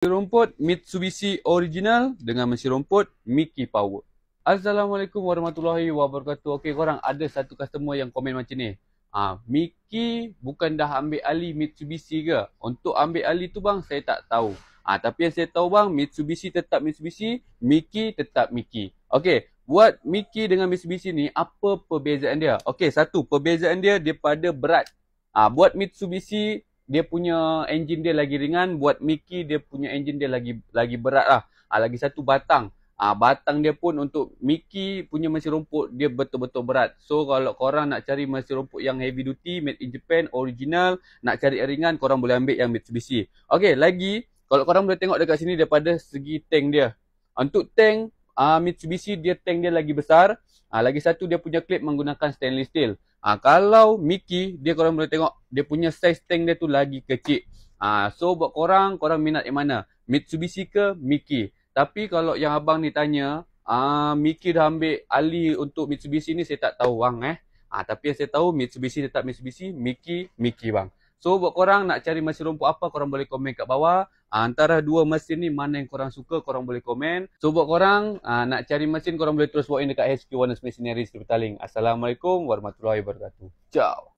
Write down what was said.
Mesin rumput Mitsubishi original dengan mesin rumput Miki Power. Assalamualaikum warahmatullahi wabarakatuh. Okey korang, ada satu customer yang komen macam ni. Miki bukan dah ambil alih Mitsubishi ke? Untuk ambil alih tu bang, saya tak tahu. Tapi yang saya tahu bang, Mitsubishi tetap Mitsubishi, Miki tetap Miki. Okey, buat Miki dengan Mitsubishi ni, apa perbezaan dia? Okey, satu, perbezaan dia daripada berat. Buat Mitsubishi, dia punya enjin dia lagi ringan, buat Miki dia punya enjin dia lagi berat lah. Lagi satu batang. Batang dia pun untuk Miki punya mesin rumput dia betul-betul berat. So kalau korang nak cari mesin rumput yang heavy duty, made in Japan, original, nak cari yang ringan, korang boleh ambil yang Mitsubishi. Okey, lagi kalau korang boleh tengok dekat sini daripada segi tank dia. Untuk tank Mitsubishi dia tank dia lagi besar. Lagi satu dia punya klip menggunakan stainless steel. Kalau Miki, dia korang boleh tengok dia punya size tank dia tu lagi kecil. So buat korang minat yang mana? Mitsubishi ke Miki? Tapi kalau yang abang ni tanya, Miki dah ambil alih untuk Mitsubishi ni, saya tak tahu bang Tapi yang saya tahu Mitsubishi tetap Mitsubishi, Miki Miki bang. So buat korang nak cari mesin rumput apa, korang boleh komen kat bawah. Antara dua mesin ni mana yang korang suka, korang boleh komen. So buat korang nak cari mesin, korang boleh terus walk in dekat HQ Warners Machinery di Petaling. Assalamualaikum warahmatullahi wabarakatuh. Ciao.